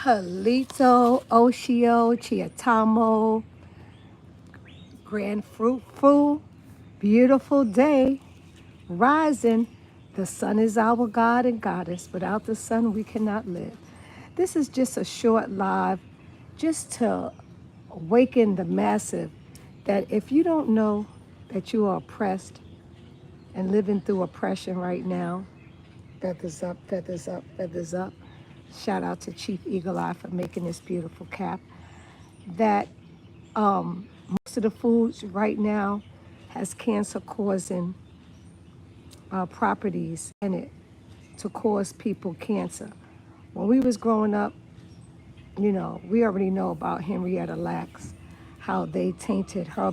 Halito, Oshio, Chiatamo, Grand Fruitful, beautiful day, rising. The sun is our God and goddess. Without the sun, we cannot live. This is just a short live, just to awaken the massive that if you don't know that you are oppressed and living through oppression right now, feathers up, feathers up, feathers up. Shout out to Chief Eagle Eye for making this beautiful cap. That most of the foods right now has cancer causing properties in it to cause people cancer. When we was growing up, we already know about Henrietta Lacks, how they tainted her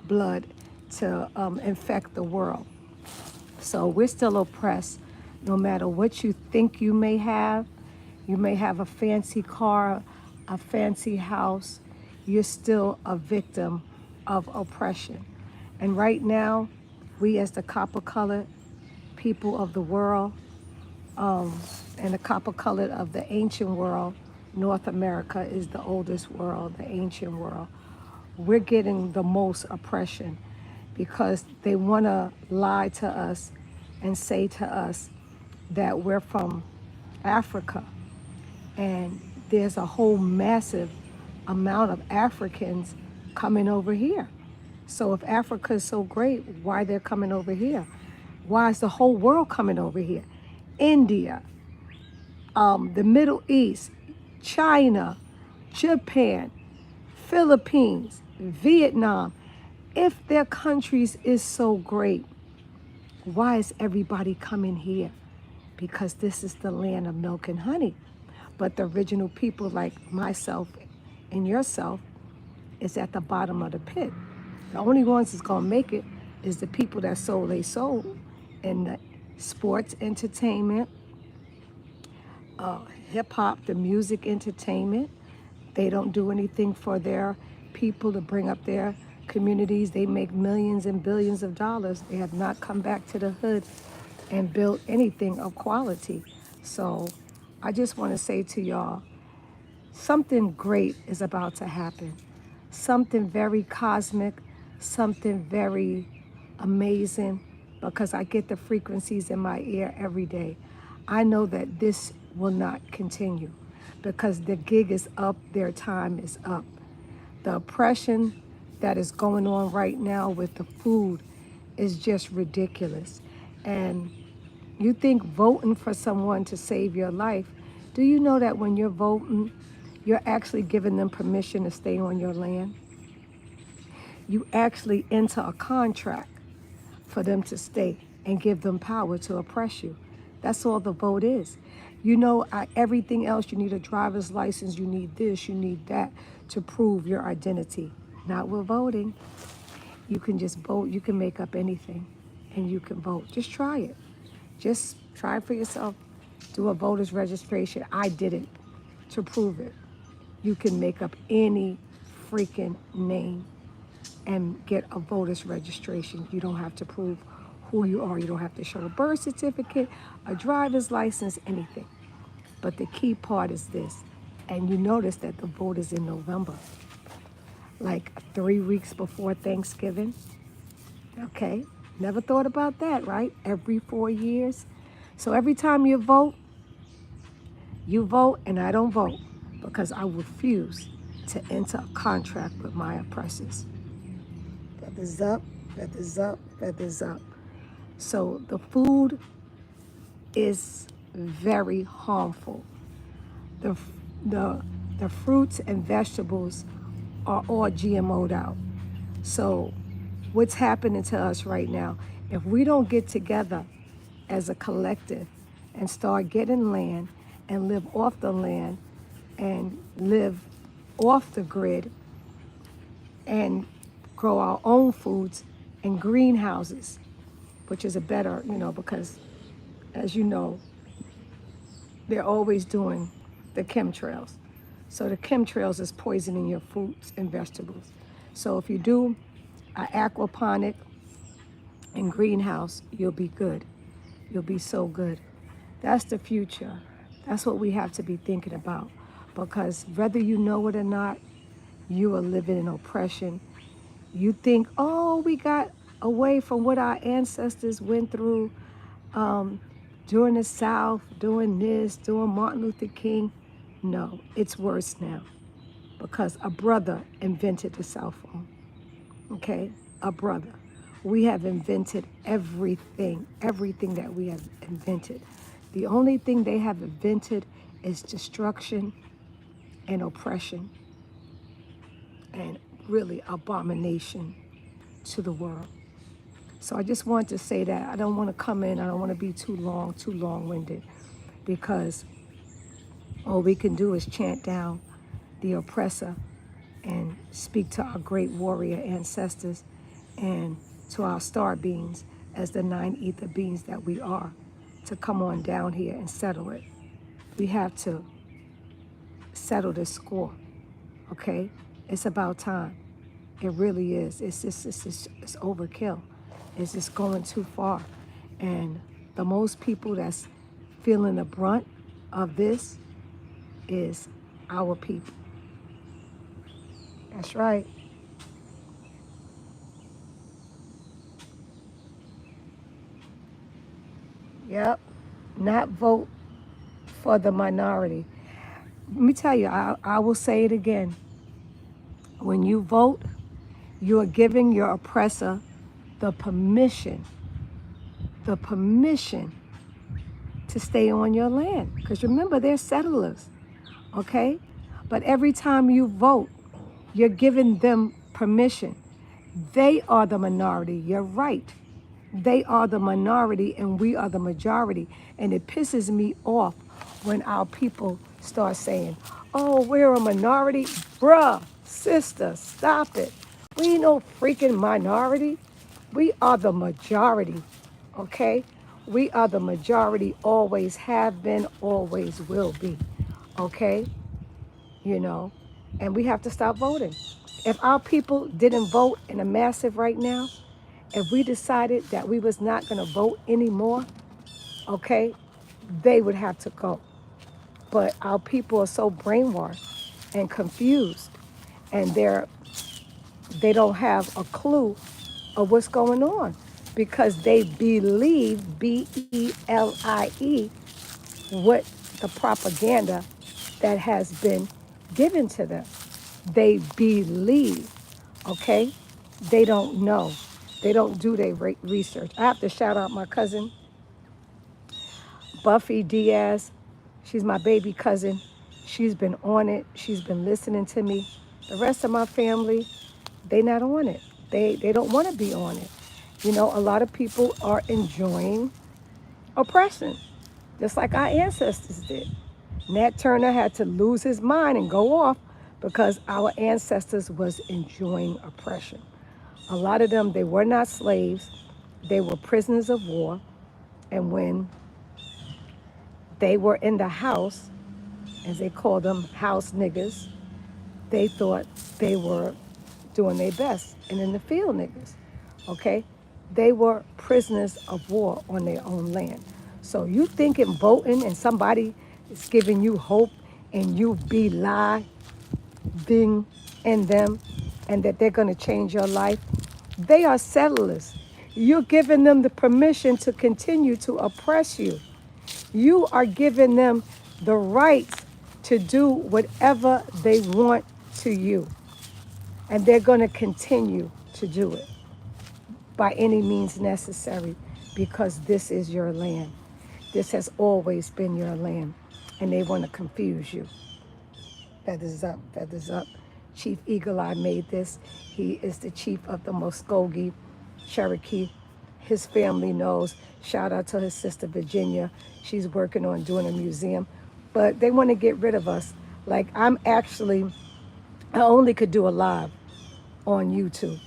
blood to infect the world. So we're still oppressed no matter what you think you may have. You may have a fancy car, a fancy house. You're still a victim of oppression. And right now, we as the copper colored people of the world, and the copper colored of the ancient world, North America is the oldest world, the ancient world. We're getting the most oppression because they want to lie to us and say to us that we're from Africa. And there's a whole massive amount of Africans coming over here. So if Africa is so great, why they're coming over here? Why is the whole world coming over here? India, the Middle East, China, Japan, Philippines, Vietnam. If their countries is so great, why is everybody coming here? Because this is the land of milk and honey. But the original people like myself and yourself is at the bottom of the pit. The only ones that's gonna make it is the people that sold their soul in the sports entertainment, hip hop, the music entertainment. They don't do anything for their people to bring up their communities. They make millions and billions of dollars. They have not come back to the hood and built anything of quality. So I just want to say to y'all, something great is about to happen. Something very cosmic, something very amazing, because I get the frequencies in my ear every day. I know that this will not continue because the gig is up, their time is up. The oppression that is going on right now with the food is just ridiculous. And you think voting for someone to save your life, do you know that when you're voting, you're actually giving them permission to stay on your land? You actually enter a contract for them to stay and give them power to oppress you. That's all the vote is. Everything else, you need a driver's license, you need this, you need that to prove your identity. Not with voting. You can just vote, you can make up anything and you can vote. Just try it. Just try it for yourself. Do a voter's registration. I did it to prove it. You can make up any freaking name and get a voter's registration. You don't have to prove who you are. You don't have to show a birth certificate, a driver's license, anything. But the key part is this, and you notice that the vote is in November, like 3 weeks before Thanksgiving. Okay, never thought about that, right? Every 4 years. So every time you vote and I don't vote because I refuse to enter a contract with my oppressors. Feathers up, feathers up, feathers up. So the food is very harmful. The, the fruits and vegetables are all GMO'd out. So what's happening to us right now, if we don't get together as a collective and start getting land and live off the land and live off the grid and grow our own foods in greenhouses, which is a better, because as you know, they're always doing the chemtrails. So the chemtrails is poisoning your fruits and vegetables. So if you do an aquaponic and greenhouse, you'll be good. You'll be so good. That's the future. That's what we have to be thinking about. Because whether you know it or not, you are living in oppression. You think, oh, we got away from what our ancestors went through um, during the South, doing this, doing Martin Luther King. No, it's worse now because a brother invented the cell phone. Okay, a brother. We have invented everything that we have invented. The only thing they have invented is destruction and oppression and really abomination to the world. So I just want to say that I don't want to come in, I don't want to be too long-winded, because all we can do is chant down the oppressor and speak to our great warrior ancestors and to our star beings as the 9 ether beings that we are, to come on down here and settle it. We have to settle this score, okay? It's about time. It really is. It's overkill. It's just going too far. And the most people that's feeling the brunt of this is our people. That's right. Yep. Not vote for the minority. Let me tell you, I will say it again. When you vote, you are giving your oppressor the permission to stay on your land. Because remember, they're settlers, okay? But every time you vote, you're giving them permission. They are the minority. You're right. They are the minority and we are the majority. And it pisses me off when our people start saying, oh, we're a minority. Bruh, sister, stop it. We ain't no freaking minority. We are the majority, okay? We are the majority, always have been, always will be, okay? You know, and we have to stop voting. If our people didn't vote in a massive right now, if we decided that we was not going to vote anymore, okay, they would have to go. But our people are so brainwashed and confused, and they don't have a clue of what's going on because they believe, BELIE, what the propaganda that has been given to them. They believe, okay? They don't know. They don't do their research. I have to shout out my cousin, Buffy Diaz. She's my baby cousin. She's been on it. She's been listening to me. The rest of my family, they not on it. They don't want to be on it. You know, a lot of people are enjoying oppression, just like our ancestors did. Nat Turner had to lose his mind and go off because our ancestors was enjoying oppression. A lot of them, they were not slaves. They were prisoners of war. And when they were in the house, as they called them, house niggas, they thought they were doing their best. And in the field niggas, okay? They were prisoners of war on their own land. So you thinking voting and somebody is giving you hope and you believing in them and that they're going to change your life, they are settlers. You're giving them the permission to continue to oppress you. You are giving them the right to do whatever they want to you. And they're going to continue to do it by any means necessary because this is your land. This has always been your land. And they want to confuse you. Feathers up, feathers up. Chief Eagle Eye made this. He is the chief of the Muskogee Cherokee. His family knows. Shout out to his sister Virginia. She's working on doing a museum. But they want to get rid of us. Like I only could do a live on YouTube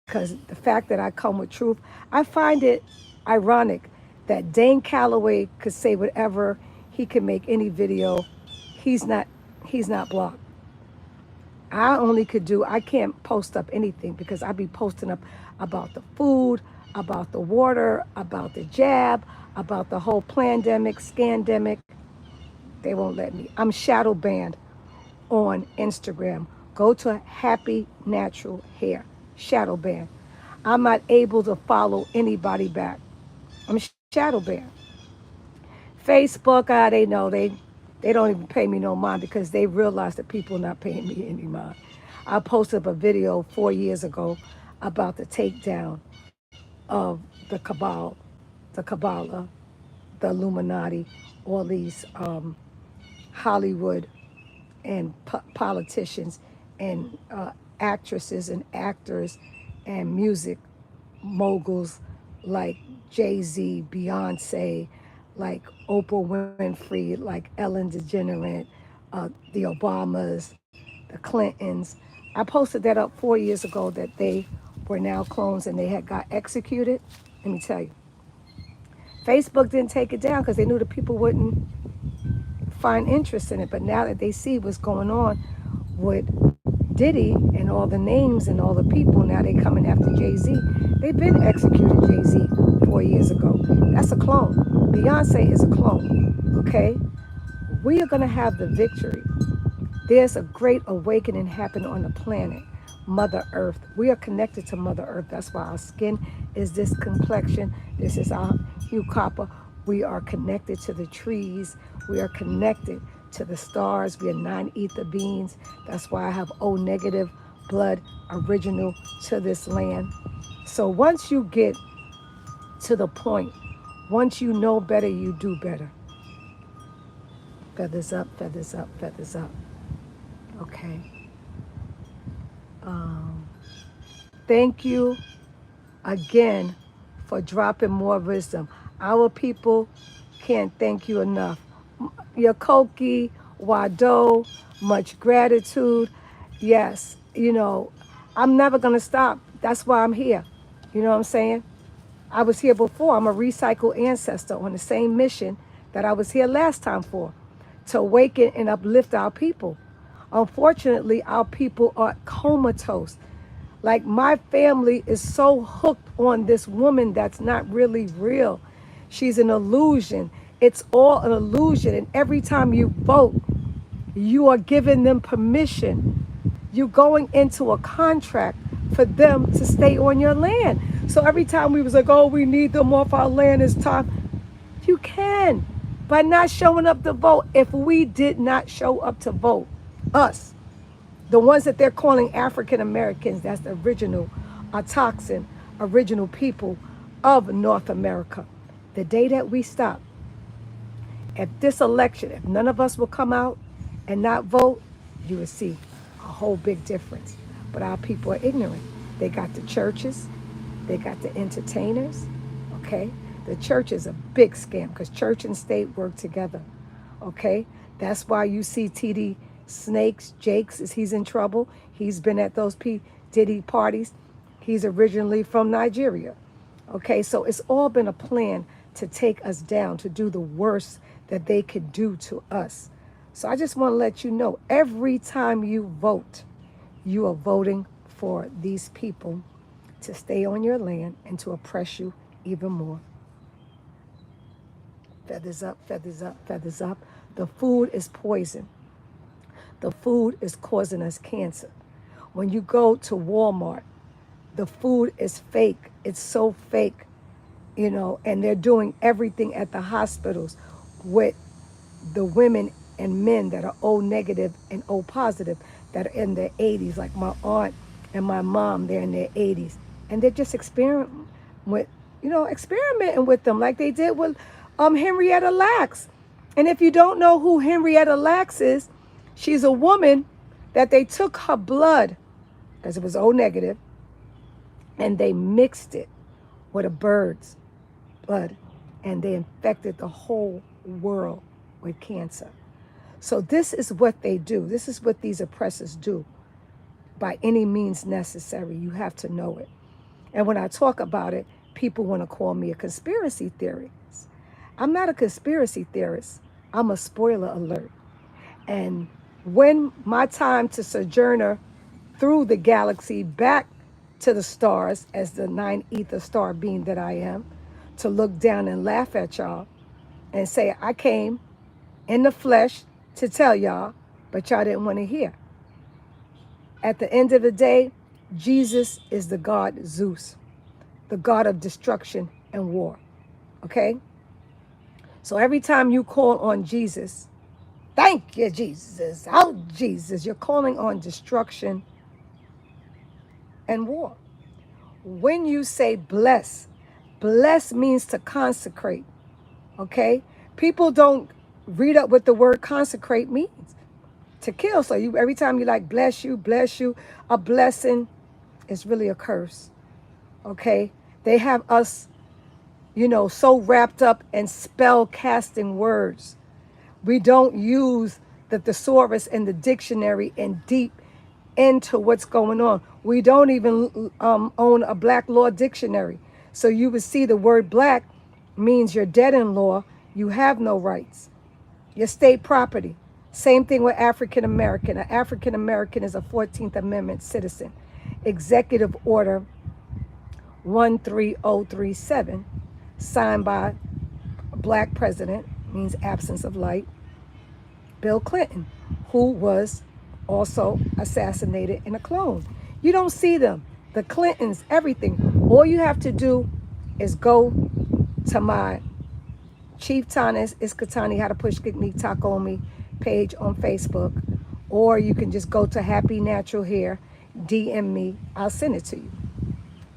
because the fact that I come with truth, I find it ironic that Dane Calloway could say whatever, he can make any video. He's not blocked. I can't post up anything because I be posting up about the food, about the water, about the jab, about the whole pandemic, scandemic. They won't let me. I'm shadow banned on Instagram. Go to Happy Natural Hair. Shadow banned. I'm not able to follow anybody back. I'm shadow banned. Facebook, they know they don't even pay me no mind because they realize that people are not paying me any mind. I posted up a video 4 years ago about the takedown of the cabal, the Kabbalah, the Illuminati, all these Hollywood and politicians and actresses and actors and music moguls like Jay-Z, Beyonce, like Oprah Winfrey, like Ellen DeGeneres, the Obamas, the Clintons. I posted that up 4 years ago that they were now clones and they had got executed. Let me tell you, Facebook didn't take it down because they knew the people wouldn't find interest in it. But now that they see what's going on with Diddy and all the names and all the people, now they coming after Jay-Z. They've been executed Jay-Z 4 years ago. That's a clone. Beyonce is a clone. Okay? We are going to have the victory. There's a great awakening happening on the planet, Mother Earth. We are connected to Mother Earth. That's why our skin is this complexion. This is our hue copper. We are connected to the trees. We are connected to the stars. We are non-ether beings. That's why I have O negative blood original to this land. So once you get to the point, once you know better, you do better. Feathers up, feathers up, feathers up. Okay. Um, Thank you again for dropping more wisdom. Our people can't thank you enough. Yakoki, Wado, much gratitude. Yes, I'm never going to stop. That's why I'm here. You know what I'm saying? I was here before. I'm a recycled ancestor on the same mission that I was here last time for, to awaken and uplift our people. Unfortunately, our people are comatose. Like my family is so hooked on this woman that's not really real. She's an illusion. It's all an illusion. And every time you vote, you are giving them permission. You're going into a contract for them to stay on your land. So every time we was like, oh, we need them off our land, it's time. You can, by not showing up to vote. If we did not show up to vote, us, the ones that they're calling African Americans, that's the original autoxin, original people of North America. The day that we stop, if this election, if none of us will come out and not vote, you will see a whole big difference. But our people are ignorant. They got the churches, they got the entertainers, okay? The church is a big scam because church and state work together, okay? That's why you see TD Snakes, Jakes, he's in trouble. He's been at those P. Diddy parties. He's originally from Nigeria, okay? So it's all been a plan to take us down, to do the worst that they could do to us. So I just want to let you know, every time you vote, you are voting for these people to stay on your land and to oppress you even more. Feathers up, feathers up, feathers up. The food is poison. The food is causing us cancer. When you go to Walmart, the food is fake. It's so fake, and they're doing everything at the hospitals with the women and men that are O negative and O positive that are in their 80s, like my aunt and my mom, they're in their 80s. And they're just experimenting with them like they did with Henrietta Lacks. And if you don't know who Henrietta Lacks is, she's a woman that they took her blood, because it was O negative, and they mixed it with a bird's blood, and they infected the whole world with cancer. So this is what they do. This is what these oppressors do. By any means necessary, you have to know it. And when I talk about it, people want to call me a conspiracy theorist. I'm not a conspiracy theorist. I'm a spoiler alert. And when my time to sojourner through the galaxy back to the stars as the nine ether star being that I am, to look down and laugh at y'all and say, I came in the flesh to tell y'all, but y'all didn't want to hear. At the end of the day, Jesus is the God Zeus, the God of destruction and war. Okay? So every time you call on Jesus, thank you, Jesus, oh, Jesus, you're calling on destruction and war. When you say bless, bless means to consecrate. Okay? People don't read up what the word consecrate means. To kill. So you every time you like bless you, a blessing is really a curse. Okay? They have us, so wrapped up in spell casting words. We don't use the thesaurus and the dictionary and deep into what's going on. We don't even own a black law dictionary. So you would see the word black means you're dead in law, you have no rights. Your state property. Same thing with African American. An African American is a 14th Amendment citizen. Executive Order 13037, signed by a black president, means absence of light, Bill Clinton, who was also assassinated in a clone. You don't see them. The Clintons, everything. All you have to do is go to my Chief Tanis Iskatani How to Push Kick Me Takomi page on Facebook, or you can just go to Happy Natural Hair, DM me, I'll send it to you.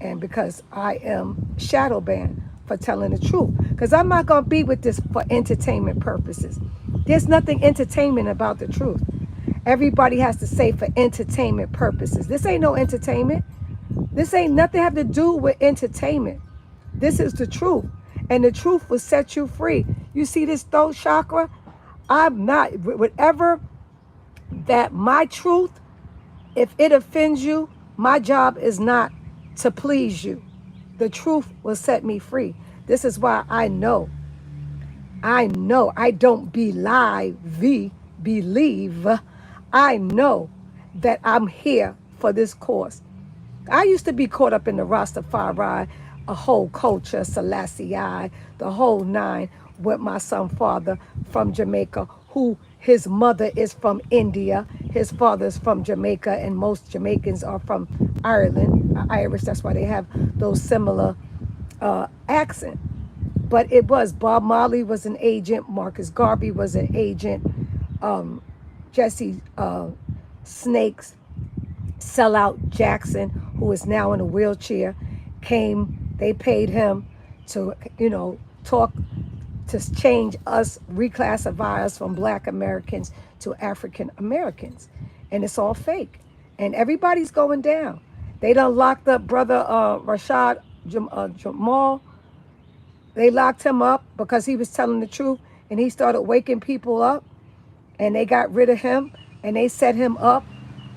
And because I am shadow banned for telling the truth, because I'm not going to be with this for entertainment purposes. There's nothing entertainment about the truth. Everybody has to say for entertainment purposes. This ain't no entertainment. This ain't nothing have to do with entertainment. This is the truth. And the truth will set you free. You see this throat chakra? I'm not, whatever that my truth, if it offends you, my job is not to please you. The truth will set me free. This is why I know I don't believe. I know that I'm here for this cause. I used to be caught up in the Rastafari, a whole culture, Selassie, the whole nine, with my son father from Jamaica, who his mother is from India, his father is from Jamaica, and most Jamaicans are from Ireland, Irish. That's why they have those similar accent. But it was Bob Marley was an agent, Marcus Garvey was an agent, Jesse Snakes, Sellout Jackson, who is now in a wheelchair, came. They paid him to, talk to change us, reclassify us from Black Americans to African Americans, and it's all fake. And everybody's going down. They done locked up brother Rashad Jamal. They locked him up because he was telling the truth, and he started waking people up, and they got rid of him, and they set him up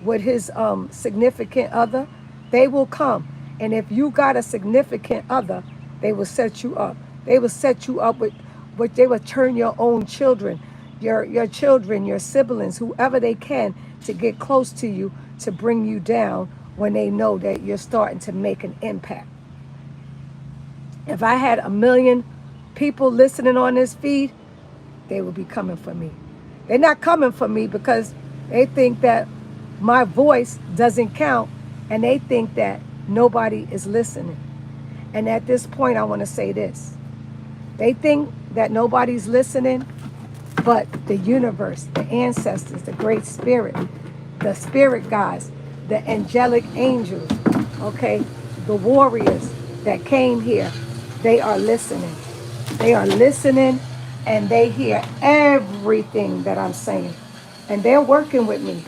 with his significant other. They will come, and if you got a significant other, they will set you up. They will set you up with they will turn your own children, your children, your siblings, whoever they can, to get close to you, to bring you down when they know that you're starting to make an impact. If I had 1 million people listening on this feed, they would be coming for me. They're not coming for me because they think that my voice doesn't count, and they think that nobody is listening. And at this point, I want to say this. They think that nobody's listening, but the universe, the ancestors, the great spirit, the spirit guides, the angelic angels, okay, the warriors that came here, they are listening. They are listening, and they hear everything that I'm saying. And they're working with me.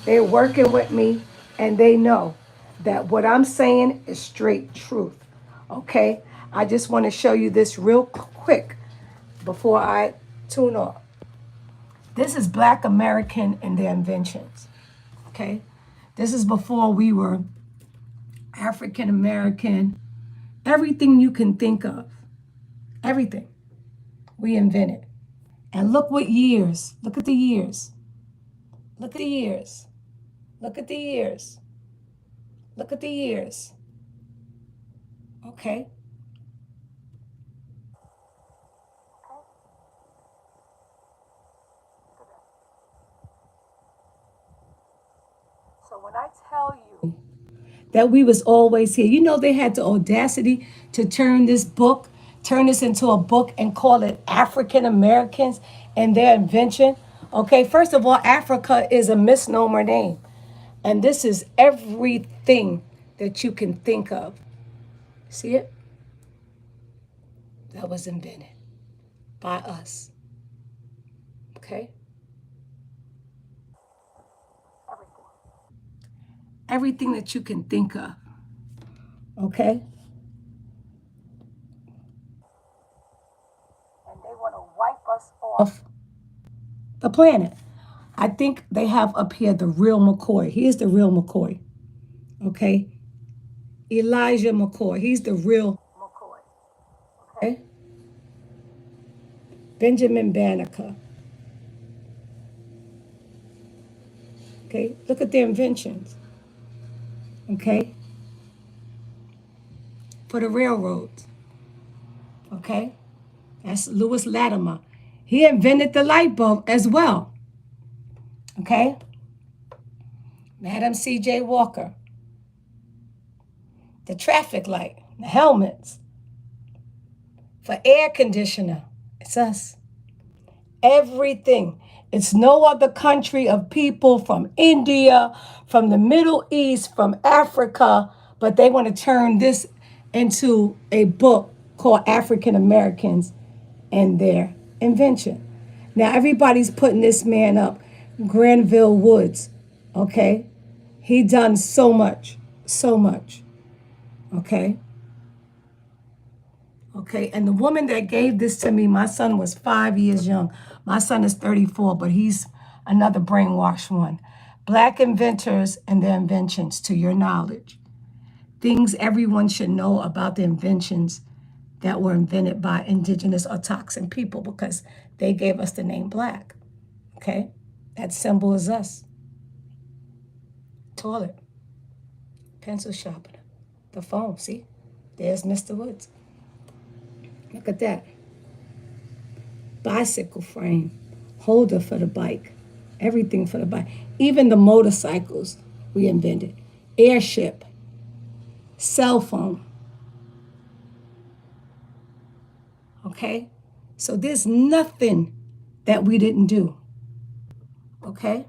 They're working with me, and they know that what I'm saying is straight truth. Okay? I just want to show you this real quick before I tune off. This is Black American and their inventions. Okay? This is before we were African American. Everything you can think of. Everything. We invented. And look what years. Look at the years. Look at the years. Look at the years. Look at the years. Okay? So when I tell you that we was always here, you know they had the audacity to turn this into a book and call it African Americans and their invention. Okay, first of all, Africa is a misnomer name. And this is everything that you can think of. See it? That was invented by us. Okay? Everything that you can think of. Okay? And they want to wipe us off the planet. I think they have up here the real McCoy. Here's the real McCoy. Okay? Elijah McCoy. He's the real McCoy. Okay? Benjamin Banneker. Okay? Look at their inventions. Okay? For the railroads. Okay? That's Lewis Latimer. He invented the light bulb as well. Okay? Madam C.J. Walker. The traffic light, the helmets. For air conditioner, it's us. Everything. It's no other country of people from India, from the Middle East, from Africa, but they want to turn this into a book called African Americans and their invention. Now, everybody's putting this man up, Granville Woods, okay? He done so much, so much, okay? Okay, and the woman that gave this to me, my son was 5 years young. My son is 34, but he's another brainwashed one. Black inventors and their inventions, to your knowledge. Things everyone should know about the inventions that were invented by indigenous or toxin people because they gave us the name Black. Okay? That symbol is us. Toilet, pencil sharpener, the phone, see? There's Mr. Woods. Look at that. Bicycle frame, holder for the bike, everything for the bike. Even the motorcycles we invented. Airship, cell phone. Okay? So there's nothing that we didn't do. Okay?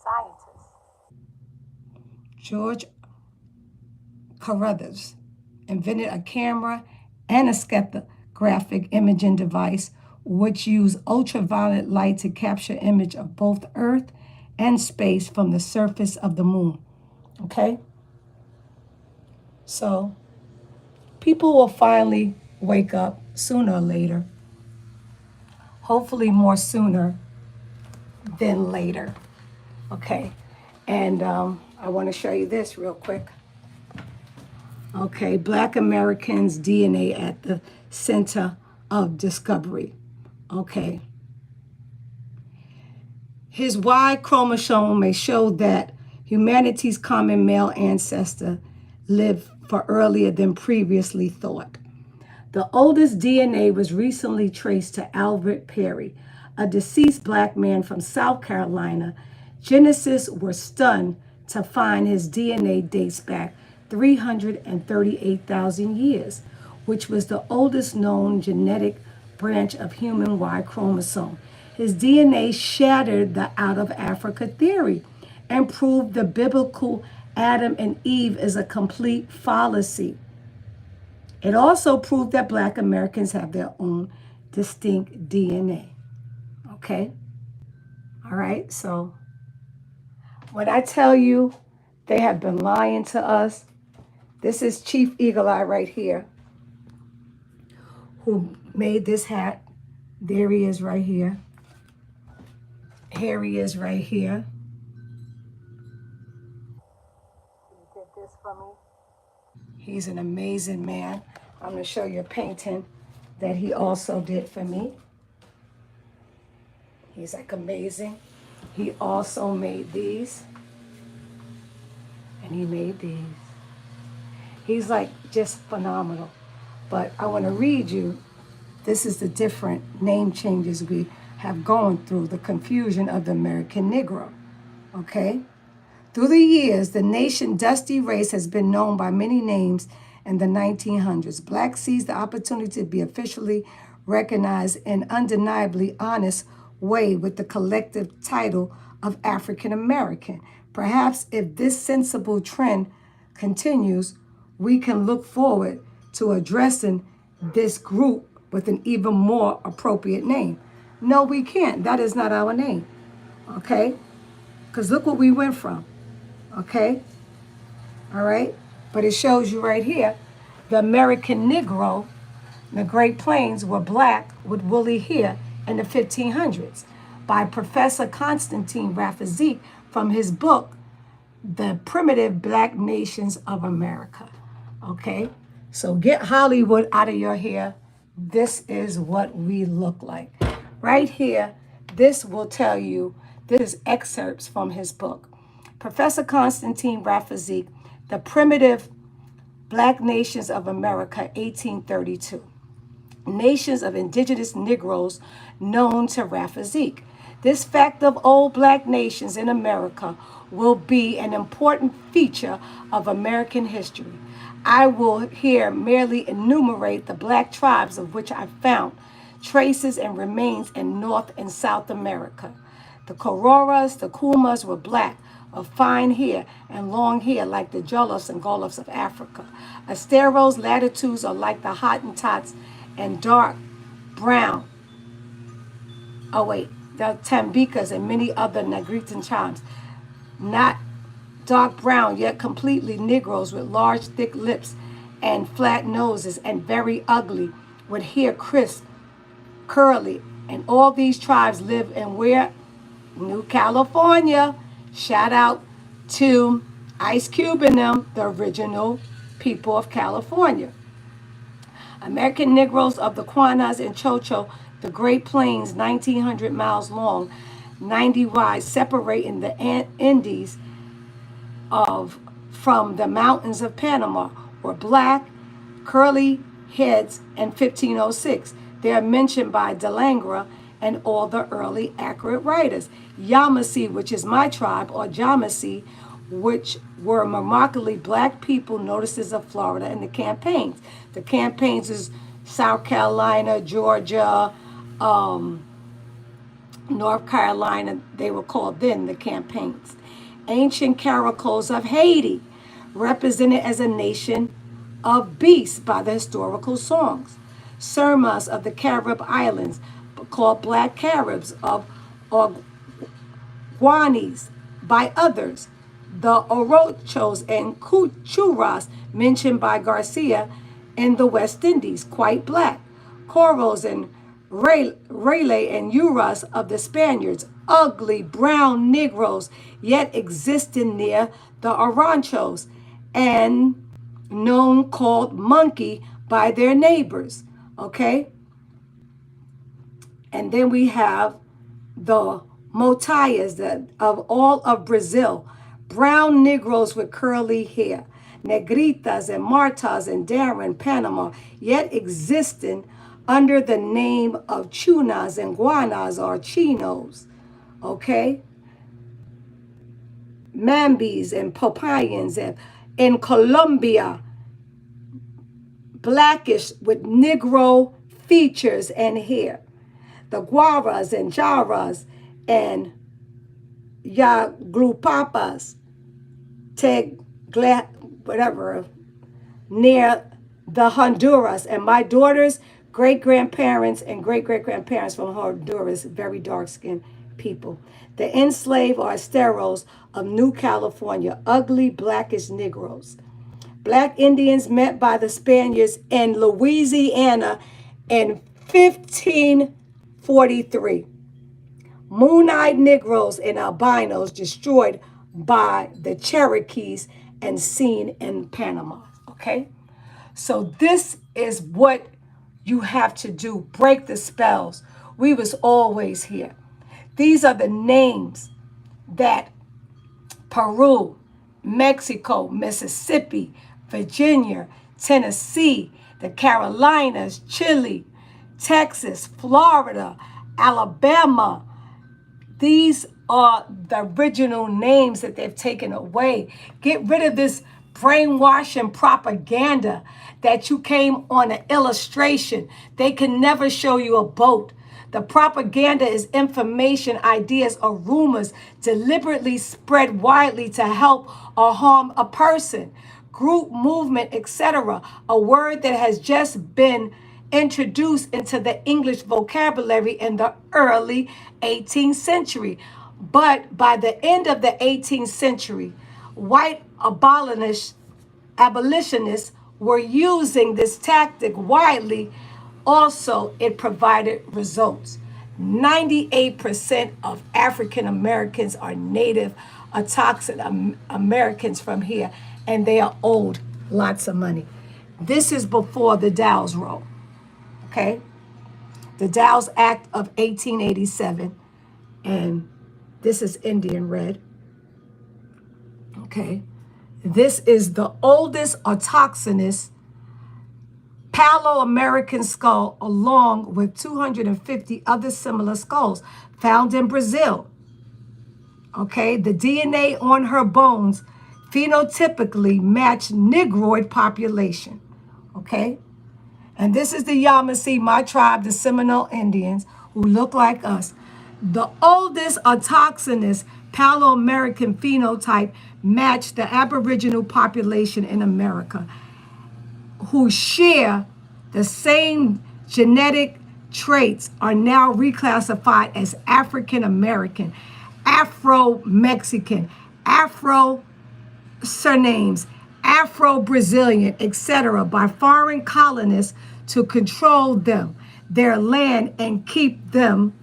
Scientists. George Carruthers invented a camera and a skeptographic imaging device which used ultraviolet light to capture image of both Earth and space from the surface of the moon. Okay? So people will finally wake up sooner or later. Hopefully more sooner than later. Okay? And I want to show you this real quick. Okay, Black Americans' DNA at the center of discovery. Okay. His Y chromosome may show that humanity's common male ancestor lived for earlier than previously thought. The oldest DNA was recently traced to Albert Perry, a deceased Black man from South Carolina. Geneticists were stunned to find his DNA dates back 338,000 years, which was the oldest known genetic branch of human Y chromosome. His DNA shattered the out of Africa theory and proved the biblical Adam and Eve is a complete fallacy. It also proved that Black Americans have their own distinct DNA. Okay? All right, so when I tell you they have been lying to us, this is Chief Eagle Eye right here, who made this hat. There he is right here. Here he is right here. He did this for me. He's an amazing man. I'm going to show you a painting that he also did for me. He's like amazing. He also made these. And he made these. He's like just phenomenal. But I want to read you. This is the different name changes we have gone through, the confusion of the American Negro. Okay? Through the years, the nation dusty race has been known by many names in the 1900s. Black seized the opportunity to be officially recognized in undeniably honest way with the collective title of African American. Perhaps if this sensible trend continues, we can look forward to addressing this group with an even more appropriate name. No, we can't. That is not our name. Okay? Because look what we went from. Okay? All right? But it shows you right here the American Negro, the Great Plains were black with woolly hair in the 1500s by Professor Constantine Rafizik from his book, The Primitive Black Nations of America. Okay? So get Hollywood out of your hair. This is what we look like. Right here, this will tell you, this is excerpts from his book. Professor Constantine Rafizik, The Primitive Black Nations of America, 1832. Nations of indigenous Negroes known to Rafizik. This fact of old black nations in America will be an important feature of American history. I will here merely enumerate the black tribes of which I found traces and remains in North and South America. The Cororas, the Kumas were black, of fine hair and long hair like the Jollofs and Golofs of Africa. Asteros, latitudes are like the Hottentots and dark brown. The Tambicas and many other Negritan tribes. Not dark brown, yet completely Negroes with large, thick lips and flat noses and very ugly, with hair crisp, curly. And all these tribes live in where? New California. Shout out to Ice Cube and them, the original people of California. American Negroes of the Quanas and Chocho, the Great Plains, 1,900 miles long, 90 wide, separating the Andes from the mountains of Panama, were black, curly heads in 1506. They are mentioned by Delangre and all the early accurate writers. Yamasee, which is my tribe, or Jamasee, which were remarkably black people, notices of Florida and the Campaigns. The Campaigns is South Carolina, Georgia, North Carolina. They were called then the Campaigns. Ancient Caracals of Haiti, represented as a nation of beasts by the historical songs. Surmas of the Carib Islands, called Black Caribs or Guanis by others. The Orochos and Churas, mentioned by Garcia in the West Indies, quite black. Coros and Rayleigh and Uras of the Spaniards, ugly brown Negroes, yet existing near the Oronchos, and known called monkey by their neighbors. Okay? And then we have the Motayas of all of Brazil, brown Negroes with curly hair, Negritas and Martas and Darren, Panama, yet existing under the name of Chunas and Guanas or Chinos. Okay? Mambis and Popayans and in Colombia, blackish with Negro features and hair. The Guaras and Jaras and Yaglupapas, whatever, near the Honduras. And my daughter's great-grandparents and great-great-grandparents from Honduras, very dark-skinned people. The enslaved or esteros of New California, ugly blackish Negroes. Black Indians met by the Spaniards in Louisiana in 1543. Moon-eyed Negroes and albinos destroyed by the Cherokees and seen in Panama. Okay? So this is what you have to do. Break the spells. We was always here. These are the names that Peru, Mexico, Mississippi, Virginia, Tennessee, the Carolinas, Chile, Texas, Florida, Alabama, These are the original names that they've taken away. Get rid of this brainwashing propaganda that you came on an illustration. They can never show you a boat. The propaganda is information, ideas, or rumors deliberately spread widely to help or harm a person, group, movement, etc. A word that has just been introduced into the English vocabulary in the early 18th century. But by the end of the 18th century, white abolitionists were using this tactic widely. Also, it provided results. 98% of African Americans are native or toxic Americans from here, and they are owed lots of money. This is before the Dow's Roll. Okay, the Dow's Act of 1887, and this is Indian red. Okay, this is the oldest autochthonous Palo-American skull, along with 250 other similar skulls found in Brazil. Okay, the DNA on her bones phenotypically matched Negroid population. Okay. And this is the Yamasee, my tribe, the Seminole Indians, who look like us. The oldest autochthonous Palo-American phenotype matched the Aboriginal population in America, who share the same genetic traits, are now reclassified as African American, Afro-Mexican, Afro surnames, Afro-Brazilian, etc., by foreign colonists to control them, their land, and keep them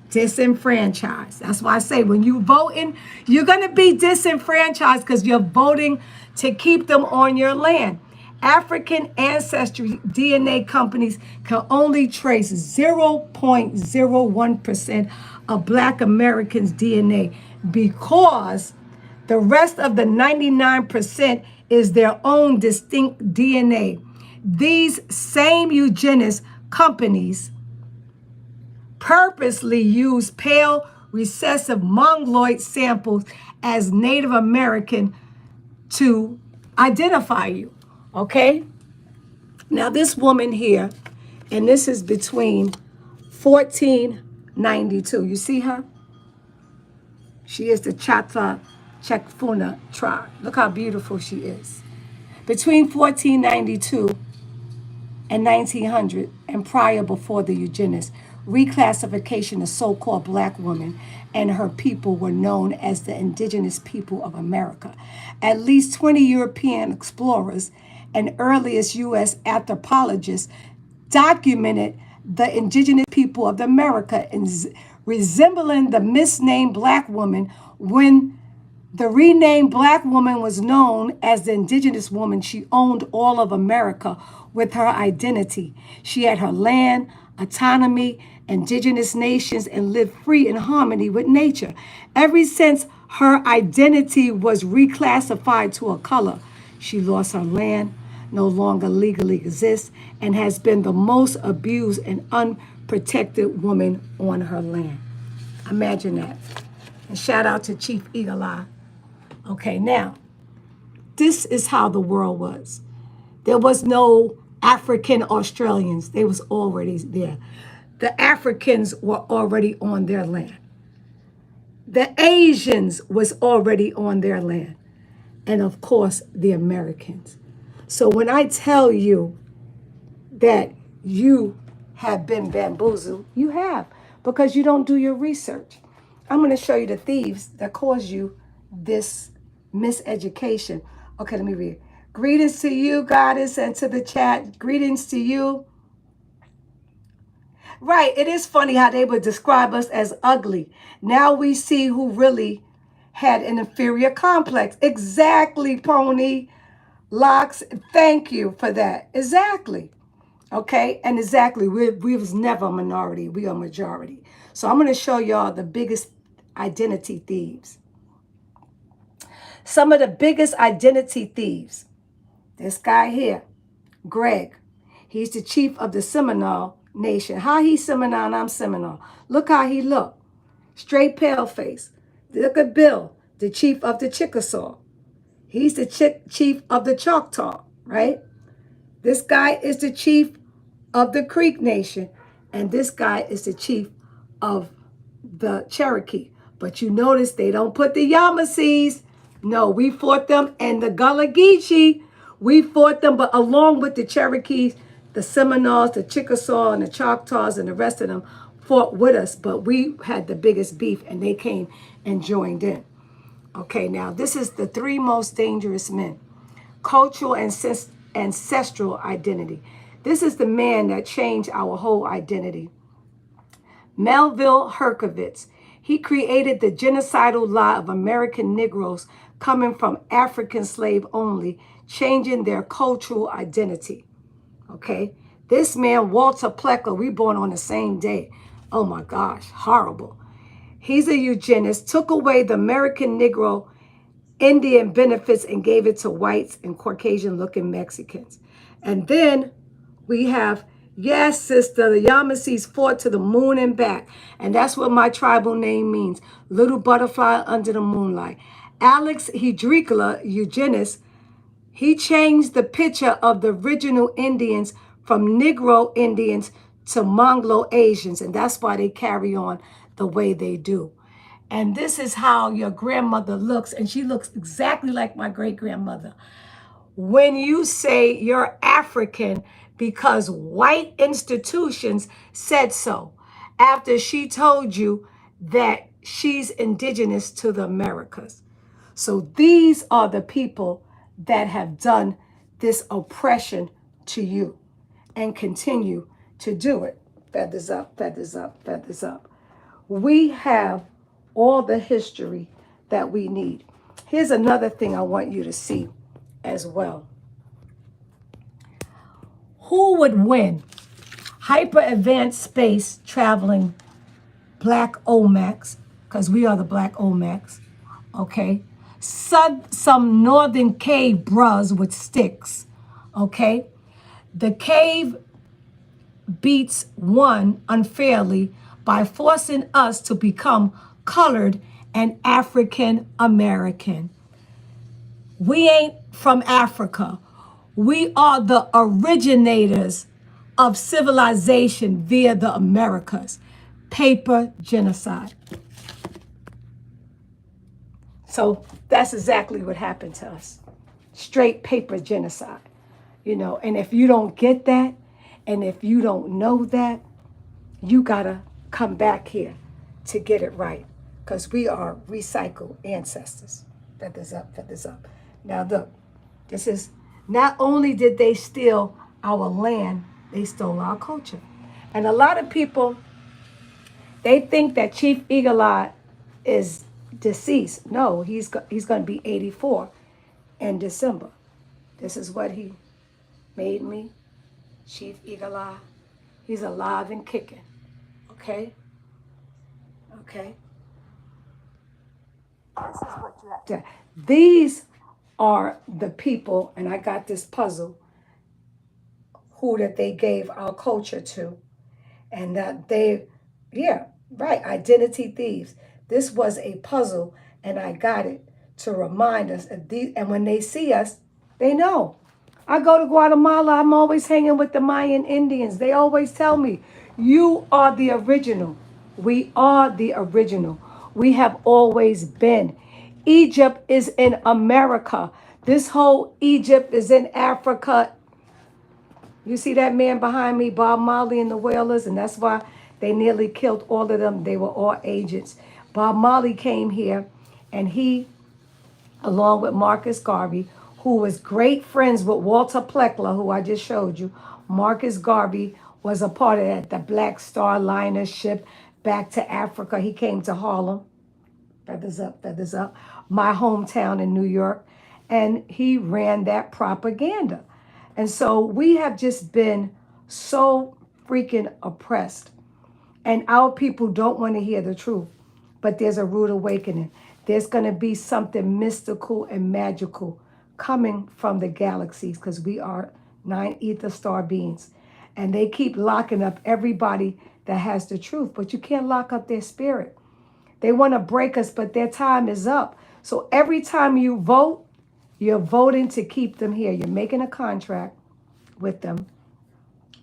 disenfranchised. That's why I say when you voting, you're going to be disenfranchised because you're voting to keep them on your land. African ancestry DNA companies can only trace 0.01% of Black Americans' DNA because the rest of the 99% is their own distinct DNA. These same eugenics companies purposely use pale recessive mongoloid samples as Native American to identify you. Okay? Now this woman here, and this is between 1492. You see her? She is the Chakfuna tribe. Look how beautiful she is. Between 1492 and 1900 and prior, before the eugenics, reclassification of so-called Black women and her people were known as the indigenous people of America. At least 20 European explorers and earliest U.S. anthropologists documented the indigenous people of America resembling the misnamed Black woman. When the renamed Black woman was known as the indigenous woman, she owned all of America with her identity. She had her land, autonomy, indigenous nations, and lived free in harmony with nature. Ever since her identity was reclassified to a color, she lost her land, no longer legally exists, and has been the most abused and unprotected woman on her land. Imagine that. And shout out to Chief Eagle Eye. Okay, now, this is how the world was. There was no African Australians. They was already there. The Africans were already on their land. The Asians was already on their land. And of course, the Americans. So when I tell you that you have been bamboozled, you have, because you don't do your research. I'm going to show you the thieves that caused you this miseducation. Okay, let me read. Greetings to you, Goddess, and to the chat. Greetings to you. Right, it is funny how they would describe us as ugly. Now we see who really had an inferior complex. Exactly, Pony. Locks, thank you for that. Exactly. Okay, and exactly, we was never a minority. We are majority. So I'm going to show y'all the biggest identity thieves. Some of the biggest identity thieves. This guy here, Greg. He's the chief of the Seminole Nation. How he Seminole and I'm Seminole. Look how he look. Straight pale face. Look at Bill, the chief of the Chickasaw. He's the chief of the Choctaw, right? This guy is the chief of the Creek Nation, and this guy is the chief of the Cherokee. But you notice they don't put the Yamasees. No, we fought them, and the Gullah Geechee, we fought them, but along with the Cherokees, the Seminoles, the Chickasaw, and the Choctaws, and the rest of them fought with us, but we had the biggest beef, and they came and joined in. Okay, now this is the three most dangerous men. Cultural and ancestral identity. This is the man that changed our whole identity. Melville Herkovitz. He created the genocidal lie of American Negroes coming from African slave only, changing their cultural identity. Okay? This man, Walter Plecker, we born on the same day. Oh my gosh, horrible. He's a eugenist, took away the American Negro Indian benefits and gave it to whites and Caucasian-looking Mexicans. And then we have, yes, sister, the Yamasees fought to the moon and back. And that's what my tribal name means, little butterfly under the moonlight. Alex Hedrikla, eugenist, he changed the picture of the original Indians from Negro Indians to Mongolo-Asians, and that's why they carry on the way they do. And this is how your grandmother looks, and she looks exactly like my great-grandmother. When you say you're African because white institutions said so, after she told you that she's indigenous to the Americas. So these are the people that have done this oppression to you and continue to do it. Feathers up, feathers up, feathers up. We have all the history that we need. Here's another thing I want you to see as well. Who would win? Hyper advanced space traveling black Olmecs, because we are the black Olmecs, okay? Some northern cave bras with sticks, okay? The cave beats one unfairly by forcing us to become colored and African American. We ain't from Africa. We are the originators of civilization via the Americas. Paper genocide. So that's exactly what happened to us. Straight paper genocide. You know, and if you don't get that, and if you don't know that, you gotta come back here to get it right. Because we are recycled ancestors. Feathers up, feathers up. Now look, this is, not only did they steal our land, they stole our culture. And a lot of people, they think that Chief Eagle Eye is deceased. No, he's going to be 84 in December. This is what he made me, Chief Eagle Eye. He's alive and kicking. Okay? Okay? This is what you have to. These are the people, and I got this puzzle, who that they gave our culture to. And that they, yeah, right, identity thieves. This was a puzzle, and I got it to remind us of these. And when they see us, they know. I go to Guatemala, I'm always hanging with the Mayan Indians. They always tell me, you are the original. We are the original. We have always been. Egypt is in America. This whole Egypt is in Africa. You see that man behind me, Bob Marley and the Wailers, and that's why they nearly killed all of them. They were all agents. Bob Marley came here, and he, along with Marcus Garvey, who was great friends with Walter Plecker, who I just showed you. Marcus Garvey was a part of that, the Black Star Liner ship back to Africa. He came to Harlem. Feathers up, feathers up. My hometown in New York. And he ran that propaganda. And so we have just been so freaking oppressed. And our people don't want to hear the truth. But there's a rude awakening. There's going to be something mystical and magical coming from the galaxies, because we are 9 ether star beings. And they keep locking up everybody that has the truth. But you can't lock up their spirit. They want to break us, but their time is up. So every time you vote, you're voting to keep them here. You're making a contract with them,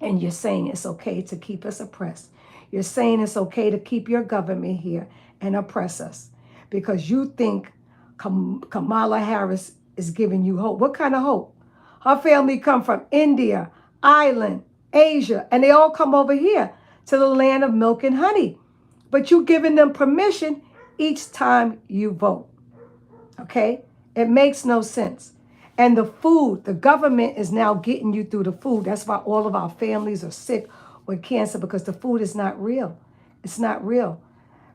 and you're saying it's okay to keep us oppressed. You're saying it's okay to keep your government here and oppress us because you think Kamala Harris is giving you hope. What kind of hope? Her family come from India, Ireland, Asia, and they all come over here to the land of milk and honey. But you giving them permission each time you vote. Okay? It makes no sense. And the food, the government is now getting you through the food. That's why all of our families are sick with cancer, because the food is not real. It's not real.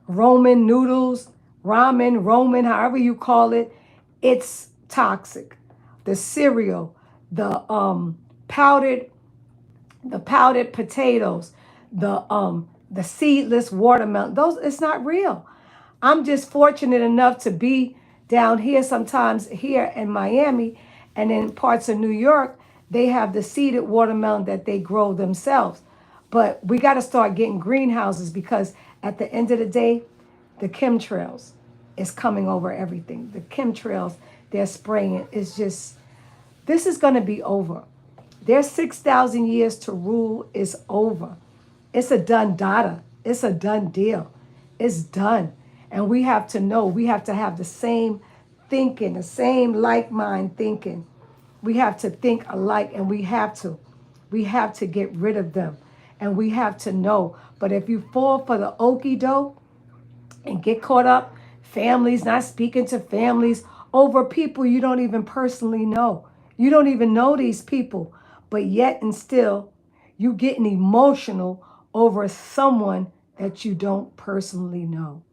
Roman noodles, ramen, Roman, however you call it, it's toxic. The cereal, powdered the powdered potatoes, the seedless watermelon, those, it's not real. I'm just fortunate enough to be down here sometimes here in Miami, and in parts of New York, they have the seeded watermelon that they grow themselves. But we got to start getting greenhouses, because at the end of the day, the chemtrails is coming over everything. The chemtrails they're spraying is just, this is going to be over. Their 6,000 years to rule is over. It's a done data. It's a done deal. It's done. And we have to know, we have to have the same thinking, the same like mind thinking. We have to think alike, and we have to. We have to get rid of them. And we have to know. But if you fall for the okie doke and get caught up, families not speaking to families over people you don't even personally know. You don't even know these people, but yet and still you getting emotional over someone that you don't personally know.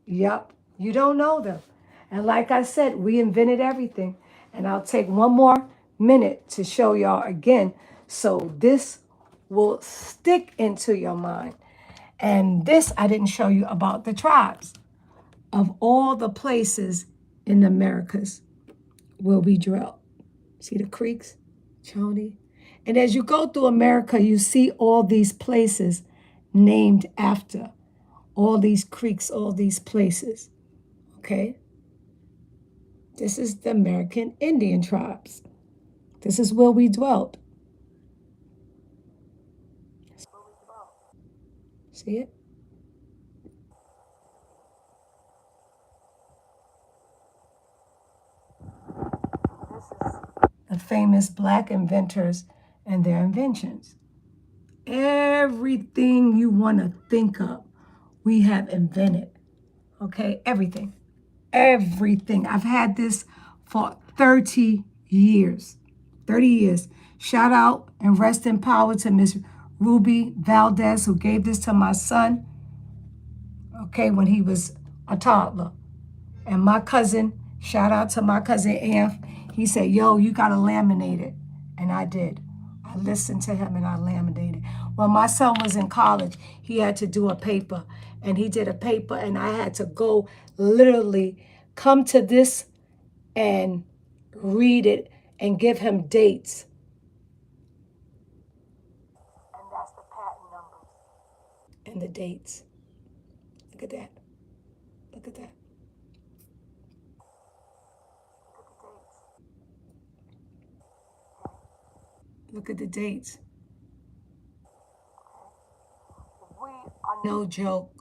Yep, you don't know them. And like I said, we invented everything. And I'll take one more minute to show y'all again, so this will stick into your mind. And this I didn't show you about the tribes of all the places in the Americas where we dwell. See the creeks, Choney? And as you go through America, you see all these places named after all these creeks, all these places. Okay? This is the American Indian tribes. This is where we dwelt. See it? The famous Black inventors and their inventions. Everything you want to think of, we have invented. Okay? Everything. Everything. I've had this for 30 years. 30 years. Shout out and rest in power to Miss Ruby Valdez, who gave this to my son, okay, when he was a toddler. And my cousin, shout out to my cousin Amp, he said, yo, you got to laminate it. And I did. I listened to him and I laminated. When my son was in college, he had to do a paper. And he did a paper, and I had to go literally come to this and read it and give him dates. And that's the patent numbers and the dates. Look at that. Look at that. Look at the dates. We are no joke.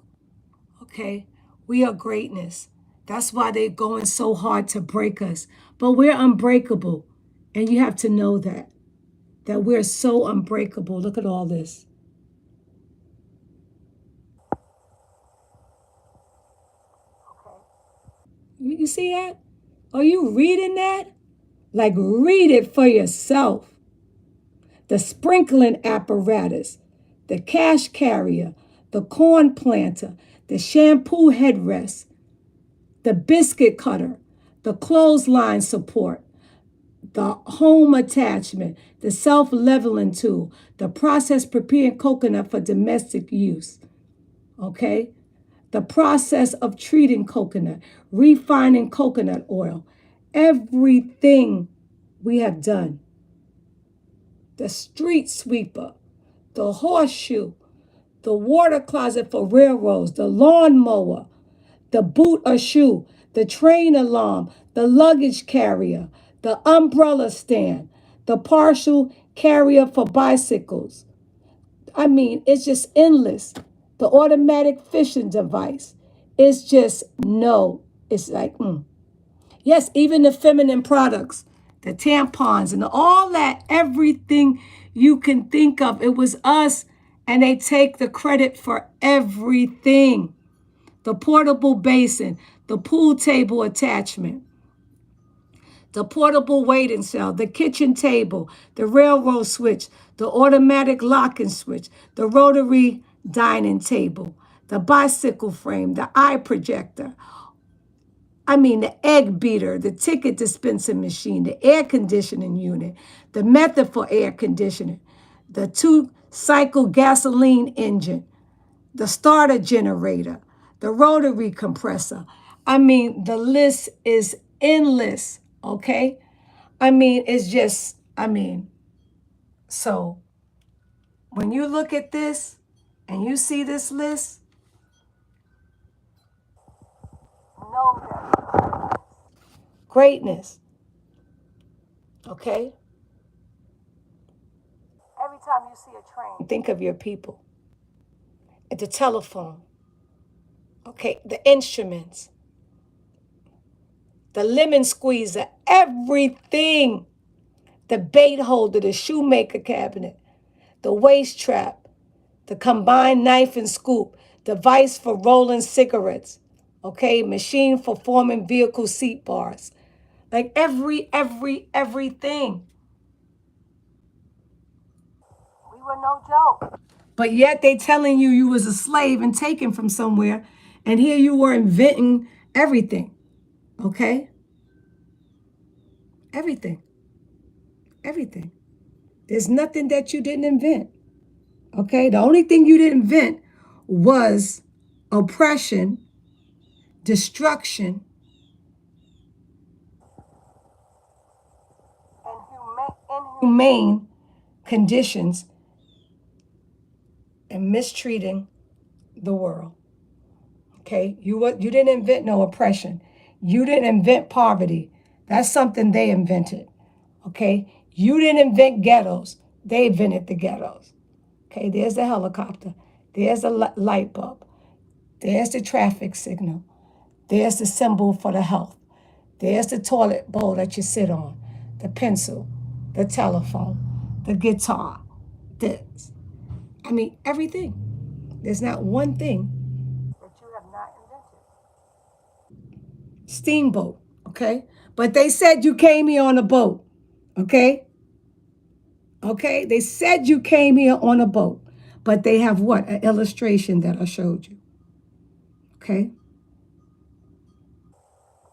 Okay? We are greatness. That's why they're going so hard to break us. But we're unbreakable. And you have to know that. That we're so unbreakable. Look at all this. You see that? Are you reading that? Like, read it for yourself. The sprinkling apparatus, the cash carrier, the corn planter, the shampoo headrest, the biscuit cutter, the clothesline support, the home attachment, the self-leveling tool, the process preparing coconut for domestic use, okay? The process of treating coconut, refining coconut oil, everything we have done. The street sweeper, the horseshoe, the water closet for railroads, the lawnmower, the boot or shoe, the train alarm, the luggage carrier, the umbrella stand, the partial carrier for bicycles. I mean, it's just endless. The automatic fishing device. It's just no. It's like, yes, even the feminine products, the tampons and all that, everything you can think of. It was us, and they take the credit for everything. The portable basin, the pool table attachment, the portable waiting cell, the kitchen table, the railroad switch, the automatic locking switch, the rotary dining table, the bicycle frame, the eye projector. I mean, the egg beater, the ticket dispensing machine, the air conditioning unit, the method for air conditioning, the two-cycle gasoline engine, the starter generator, the rotary compressor. I mean, the list is endless, okay? I mean, it's just, so when you look at this and you see this list, know that greatness, okay? Every time you see a train, think of your people. At the telephone, okay? The instruments, the lemon squeezer, everything. The bait holder, the shoemaker cabinet, the waist trap, the combined knife and scoop, device for rolling cigarettes, okay, machine for forming vehicle seat bars. Like everything. We were no joke. But yet they telling you you was a slave and taken from somewhere, and here you were inventing everything, okay? Everything, everything. There's nothing that you didn't invent, okay? The only thing you didn't invent was oppression, destruction, inhumane conditions, and mistreating the world. Okay, you didn't invent no oppression. You didn't invent poverty. That's something they invented. Okay, you didn't invent ghettos. They invented the ghettos. Okay, there's the helicopter. There's the light bulb. There's the traffic signal. There's the symbol for the health. There's the toilet bowl that you sit on, the pencil, the telephone, the guitar, this. I mean, everything. There's not one thing that you have not invented. Steamboat, okay? But they said you came here on a boat, okay? Okay? They said you came here on a boat, but they have what? An illustration that I showed you, okay?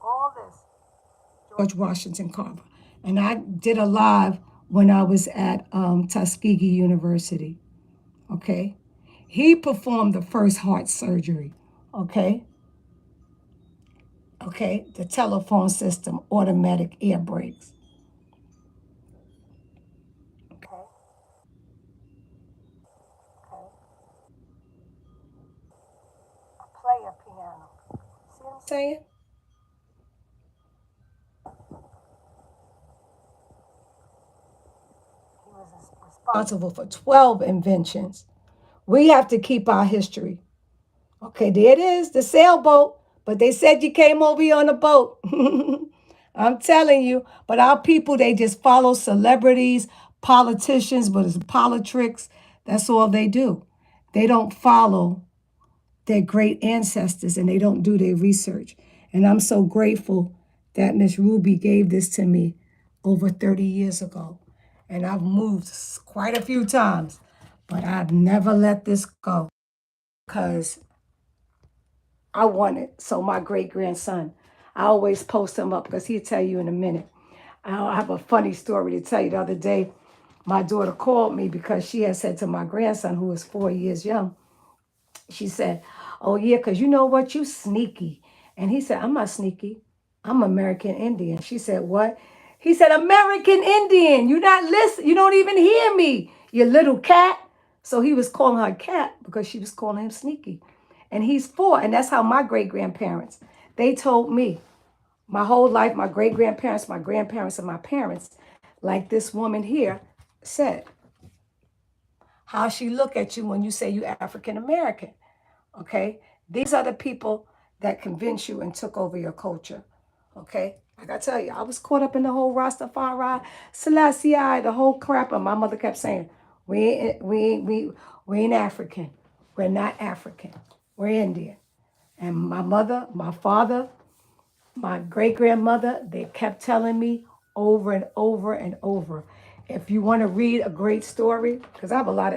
All this. George Washington Carver. And I did a live when I was at Tuskegee University, okay? He performed the first heart surgery, okay? Okay, the telephone system, automatic air brakes. Okay, okay. Play a piano. See what I'm saying? He was responsible for 12 inventions. We have to keep our history. Okay, there it is, the sailboat. But they said you came over here on a boat. I'm telling you. But our people, they just follow celebrities, politicians, but it's politics. That's all they do. They don't follow their great ancestors and they don't do their research. And I'm so grateful that Miss Ruby gave this to me over 30 years ago. And I've moved quite a few times, but I've never let this go because I want it. So my great grandson, I always post him up because he'll tell you in a minute. I have a funny story to tell you. The other day, my daughter called me because she had said to my grandson, who is 4 years young, she said, "Oh, yeah, because you know what? You sneaky." And he said, "I'm not sneaky. I'm American Indian." She said, "What?" He said, "American Indian. You not listen. You don't even hear me, you little cat." So he was calling her cat because she was calling him sneaky. And he's 4. And that's how my great-grandparents, they told me my whole life, my great-grandparents, my grandparents, and my parents, like this woman here said, how she look at you when you say you African American. Okay? These are the people that convinced you and took over your culture. Okay? Like I tell you, I was caught up in the whole Rastafari, Selassie, the whole crap. And my mother kept saying, we ain't African. We're not African. We're Indian. And my mother, my father, my great-grandmother, they kept telling me over and over and over. If you want to read a great story, because I have a lot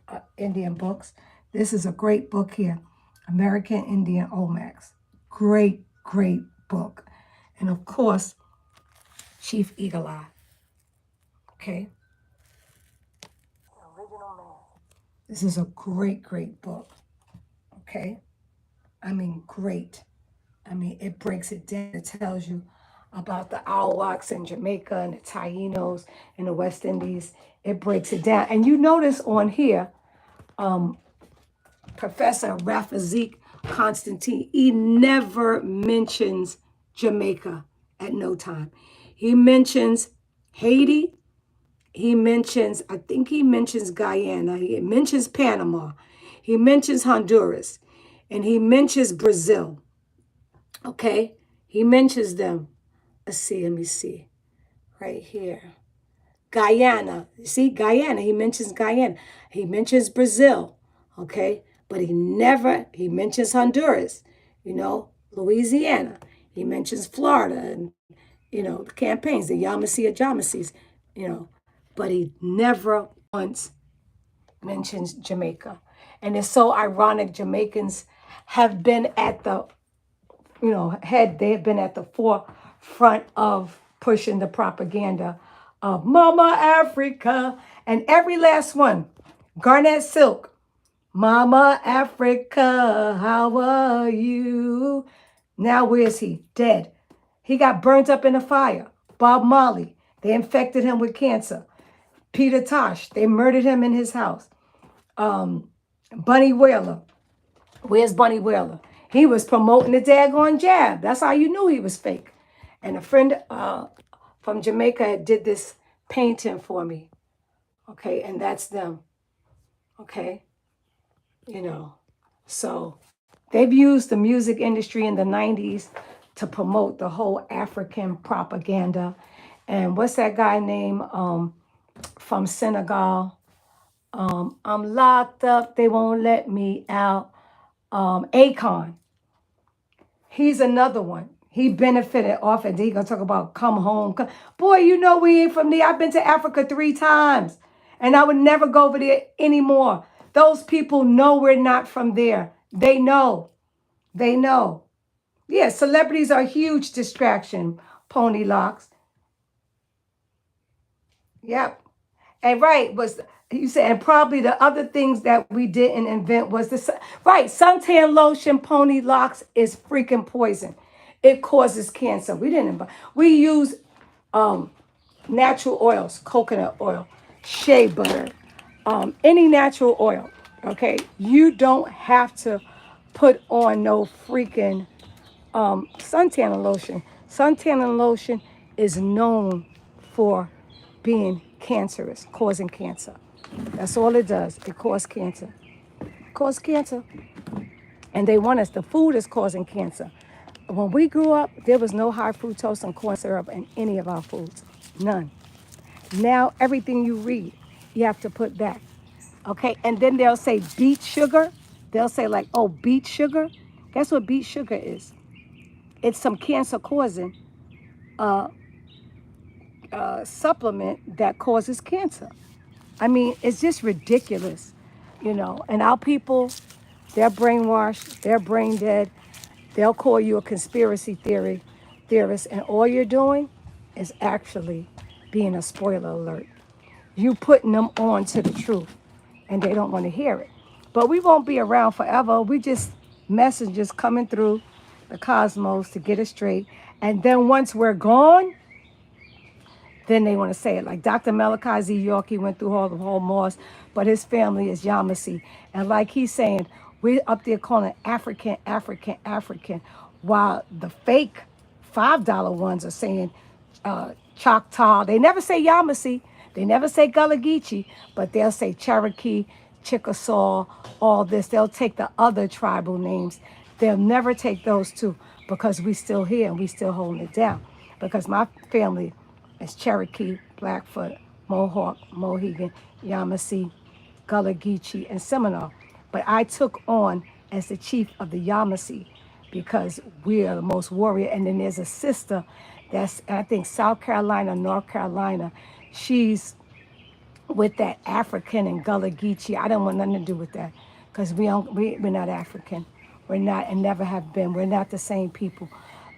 of Indian books, this is a great book here, American Indian Olmecs. Great, great book. And of course, Chief Eagle Eye. Okay? Original Man. This is a great, great book. Okay? I mean, great. I mean, it breaks it down. It tells you about the Arawaks in Jamaica and the Tainos in the West Indies. It breaks it down. And you notice on here, Professor Rafazik Constantine, he never mentions Jamaica at no time. He mentions Haiti. He mentions, I think he mentions Guyana. He mentions Panama. He mentions Honduras. And he mentions Brazil. Okay? He mentions them. Let me see. Right here. Guyana. See, Guyana. He mentions Guyana. He mentions Brazil. Okay? But he mentions Honduras, Louisiana. He mentions Florida and, the campaigns, the Yamasees, but he never once mentions Jamaica. And it's so ironic. Jamaicans have been at the, they have been at the forefront of pushing the propaganda of Mama Africa. And every last one, Garnett Silk, Mama Africa, how are you? Now where's he? Dead. He got burnt up in a fire. Bob Marley, they infected him with cancer. Peter Tosh, they murdered him in his house. Bunny Wailer, where's Bunny Wailer? He was promoting the daggone jab. That's how you knew he was fake. And a friend from Jamaica did this painting for me. Okay, and that's them. Okay, so they've used the music industry in the 90s to promote the whole African propaganda. And what's that guy named from Senegal? I'm locked up, they won't let me out. Akon. He's another one. He benefited off it. He gonna talk about come home. Boy, we ain't from there. I've been to Africa 3 times. And I would never go over there anymore. Those people know we're not from there. They know. They know. Yeah, celebrities are a huge distraction, Pony Locks. Yep. And right, was you said, and probably the other things that we didn't invent was right, suntan lotion, Pony Locks is freaking poison. It causes cancer. We use natural oils, coconut oil, shea butter, any natural oil. Okay, you don't have to put on no freaking suntan lotion. Suntan lotion is known for being cancerous, causing cancer. That's all it does. It causes cancer. It causes cancer. And they want us, the food is causing cancer. When we grew up, there was no high fructose and corn syrup in any of our foods. None. Now, everything you read, you have to put back. Okay? And then they'll say beet sugar. They'll say like, oh, beet sugar. Guess what beet sugar is? It's some cancer-causing supplement that causes cancer. I mean, it's just ridiculous, And our people, they're brainwashed, they're brain dead. They'll call you a conspiracy theorist, and all you're doing is actually being a spoiler alert. You putting them on to the truth, and they don't want to hear it. But we won't be around forever. We just messengers coming through the cosmos to get it straight. And then once we're gone, then they want to say it. Like Dr. Malachi Z. York, he went through all the whole Moors, but his family is Yamasee. And like he's saying, We're up there calling African, African, African, while the fake $5 ones are saying Choctaw. They never say Yamasee. They never say Gullah Geechee, but they'll say Cherokee, Chickasaw, all this. They'll take the other tribal names. They'll never take those two because we still here and we still holding it down. Because my family is Cherokee, Blackfoot, Mohawk, Mohegan, Yamasee, Gullah Geechee, and Seminole. But I took on as the chief of the Yamasee because we are the most warrior. And then there's a sister that's, I think, South Carolina, North Carolina. She's with that African and Gullah Geechee. I don't want nothing to do with that because we're not African. We're not and never have been. We're not the same people.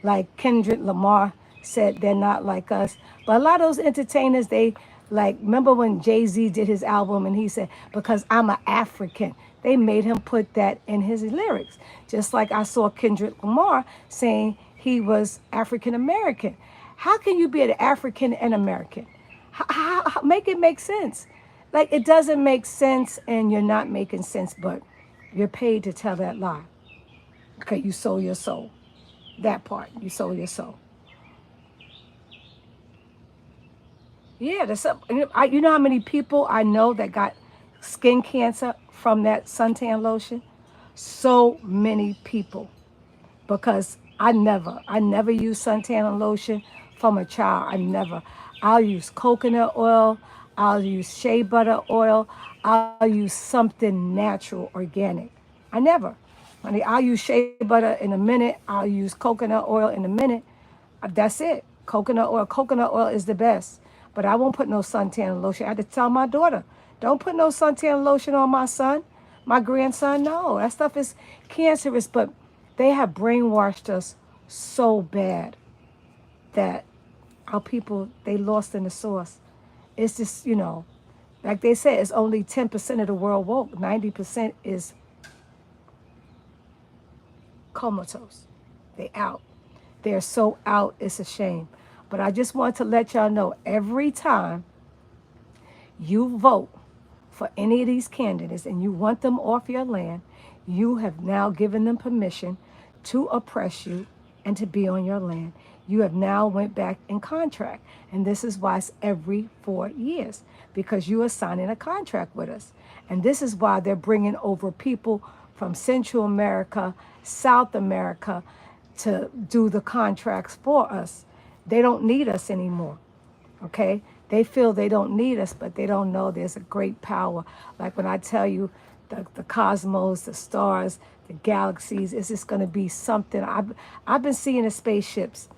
Like Kendrick Lamar said, they're not like us. But a lot of those entertainers, they like, remember when Jay-Z did his album and he said, because I'm an African. They made him put that in his lyrics. Just like I saw Kendrick Lamar saying he was African American. How can you be an African and American? Make it make sense. Like, it doesn't make sense and you're not making sense, but you're paid to tell that lie. Okay, you sold your soul. That part, you sold your soul. Yeah, you know how many people I know that got skin cancer from that suntan lotion? So many people. Because I never use suntan lotion from a child. I never. I'll use coconut oil. I'll use shea butter oil. I'll use something natural, organic. I never. I mean, I'll use shea butter in a minute. I'll use coconut oil in a minute. That's it. Coconut oil. Coconut oil is the best. But I won't put no suntan lotion. I had to tell my daughter, don't put no suntan lotion on my son, my grandson. No, that stuff is cancerous. But they have brainwashed us so bad that our people, they lost in the sauce. It's just, like they said, it's only 10% of the world woke. 90% is comatose. They out. They're so out, it's a shame. But I just want to let y'all know, every time you vote for any of these candidates and you want them off your land, you have now given them permission to oppress you and to be on your land. You have now went back in contract. And this is why it's every 4 years, because you are signing a contract with us. And this is why they're bringing over people from Central America, South America, to do the contracts for us. They don't need us anymore, okay? They feel they don't need us, but they don't know there's a great power. Like when I tell you the cosmos, the stars, the galaxies, it's just going to be something. I've been seeing the spaceships.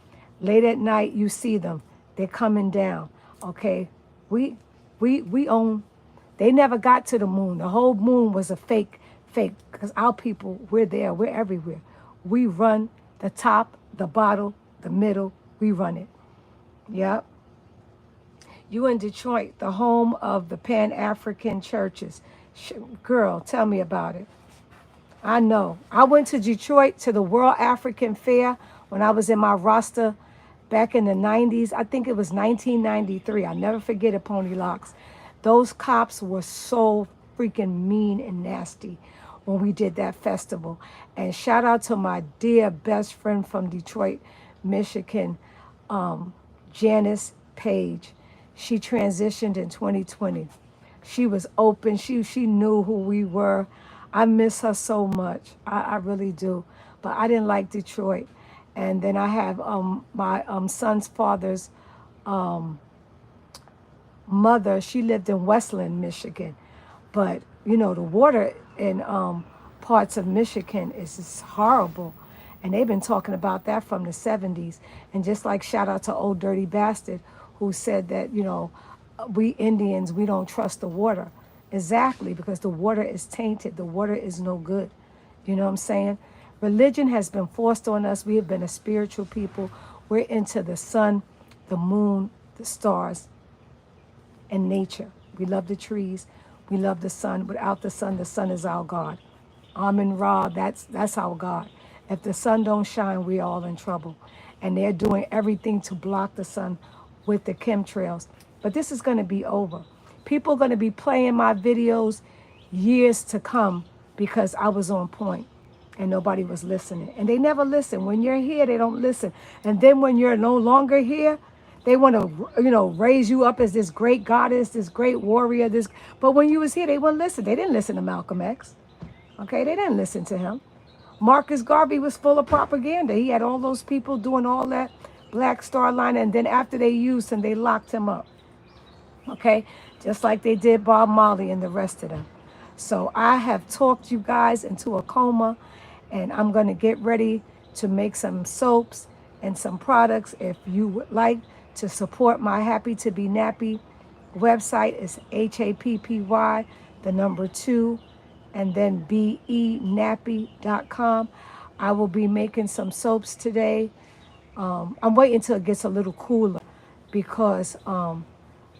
Late at night, you see them. They're coming down, okay? We own, they never got to the moon. The whole moon was a fake, because our people, we're there, we're everywhere. We run the top, the bottom, the middle, we run it. Yep. You in Detroit, the home of the Pan-African churches. Girl, tell me about it. I know. I went to Detroit to the World African Fair when I was in my roster back in the 90s. I think it was 1993. I'll never forget it, Pony Locks. Those cops were so freaking mean and nasty when we did that festival. And shout out to my dear best friend from Detroit, Michigan, Janice Page. She transitioned in 2020. She was open. She knew who we were. I miss her so much. I really do. But I didn't like Detroit. And then I have my son's father's mother. She lived in Westland, Michigan. But, the water in parts of Michigan is just horrible. And they've been talking about that from the 70s. And just like shout out to Old Dirty Bastard, who said that, we Indians, we don't trust the water. Exactly, because the water is tainted. The water is no good. You know what I'm saying? Religion has been forced on us. We have been a spiritual people. We're into the sun, the moon, the stars, and nature. We love the trees. We love the sun. Without the sun is our God. Amun Ra, that's our God. If the sun don't shine, we're all in trouble. And they're doing everything to block the sun with the chemtrails. But this is going to be over. People are going to be playing my videos years to come because I was on point and nobody was listening. And they never listen. When you're here, they don't listen. And then when you're no longer here, they want to, raise you up as this great goddess, this great warrior, this. But when you was here, they wouldn't listen. They didn't listen to Malcolm X. Okay, they didn't listen to him. Marcus Garvey was full of propaganda. He had all those people doing all that Black Star Line, and then after they used him, they locked him up. Okay, just like they did Bob Marley and the rest of them. So I have talked you guys into a coma, and I'm going to get ready to make some soaps and some products. If you would like to support my Happy to Be Nappy website, is HAPPY, the number 2, and then BENappy.com. I will be making some soaps today. I'm waiting until it gets a little cooler because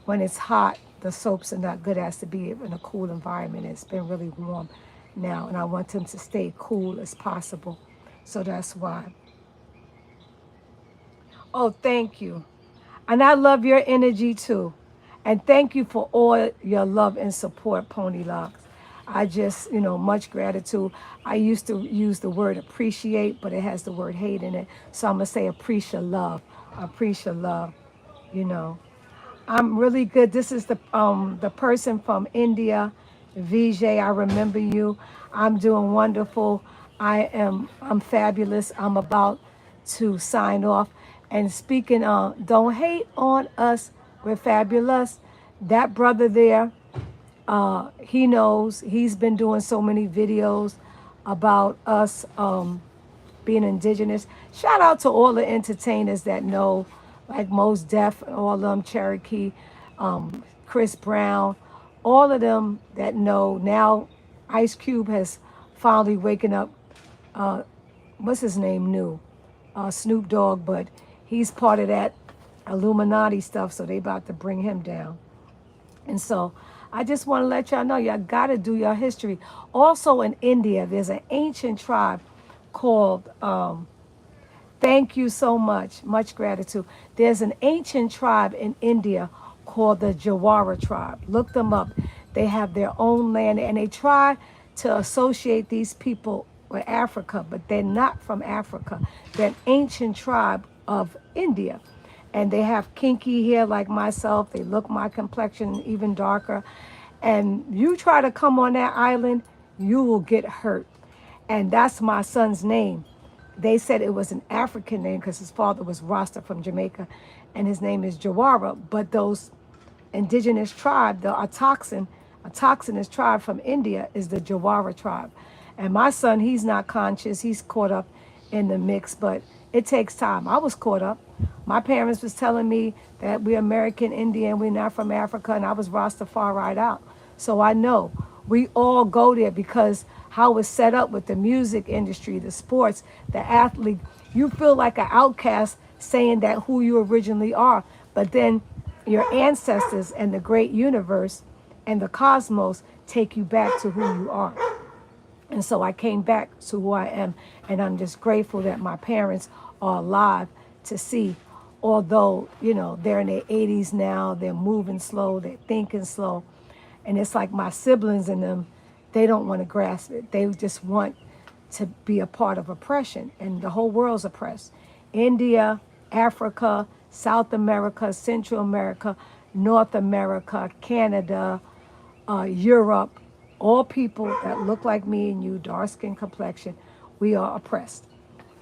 when it's hot, the soaps are not good. It has to be in a cool environment. It's been really warm now, and I want them to stay cool as possible. So that's why. Oh, thank you. And I love your energy too. And thank you for all your love and support, Pony Locks. I just, much gratitude. I used to use the word appreciate, but it has the word hate in it. So I'm going to say appreciate love. Appreciate love, I'm really good. This is the person from India, Vijay. I remember you. I'm doing wonderful. I'm fabulous. I'm about to sign off. And speaking don't hate on us. We're fabulous. That brother there, he knows. He's been doing so many videos about us being indigenous. Shout out to all the entertainers that know, like Mos Def, all of them, Cherokee, Chris Brown, all of them that know. Now Ice Cube has finally waken up. What's his name? Snoop Dogg, but he's part of that Illuminati stuff, so they about to bring him down. And so I just want to let y'all know, y'all got to do your history. Also in India, there's an ancient tribe called, thank you so much, much gratitude. There's an ancient tribe in India called the Jawara tribe. Look them up. They have their own land, and they try to associate these people with Africa, but they're not from Africa. They're an ancient tribe of India. And they have kinky hair like myself. They look my complexion even darker. And you try to come on that island, you will get hurt. And that's my son's name. They said it was an African name because his father was Rasta from Jamaica, and his name is Jawara. But those indigenous tribe, the autochthonous tribe from India, is the Jawara tribe. And my son, he's not conscious. He's caught up in the mix, but it takes time. I was caught up. My parents was telling me that we're American Indian, we're not from Africa, and I was Rastafari right out. So I know we all go there because how it's set up with the music industry, the sports, the athlete. You feel like an outcast saying that who you originally are, but then your ancestors and the great universe and the cosmos take you back to who you are. And so I came back to who I am, and I'm just grateful that my parents are alive to see, although, they're in their 80s now, they're moving slow, they're thinking slow. And it's like my siblings and them, they don't want to grasp it. They just want to be a part of oppression, and the whole world's oppressed. India, Africa, South America, Central America, North America, Canada, Europe, all people that look like me and you, dark skin complexion, we are oppressed.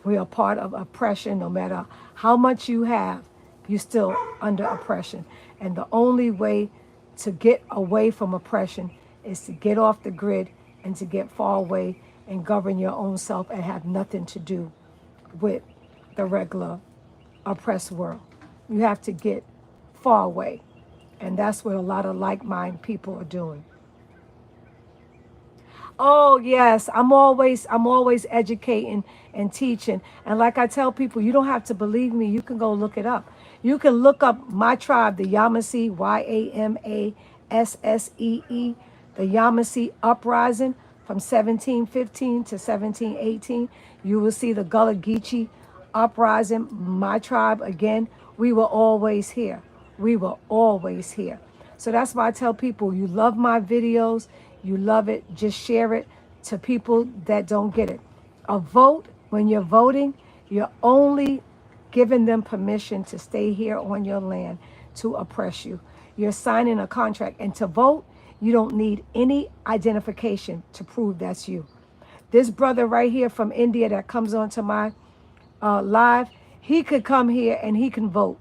We are part of oppression. No matter how much you have, you're still under oppression. And the only way to get away from oppression is to get off the grid and to get far away and govern your own self and have nothing to do with the regular oppressed world. You have to get far away. And that's what a lot of like-minded people are doing. Oh, yes, I'm always educating and teaching. And like I tell people, you don't have to believe me. You can go look it up. You can look up my tribe, the Yamasee, Yamassee, the Yamasee uprising from 1715 to 1718. You will see the Gullah Geechee uprising, my tribe again. We were always here. We were always here. So that's why I tell people, you love my videos, you love it, just share it. to people that don't get it. A vote, when you're voting, you're only giving them permission to stay here on your land to oppress you. You're signing a contract. And to vote, you don't need any identification to prove that's you. This brother right here from India that comes onto my live, he could come here and he can vote.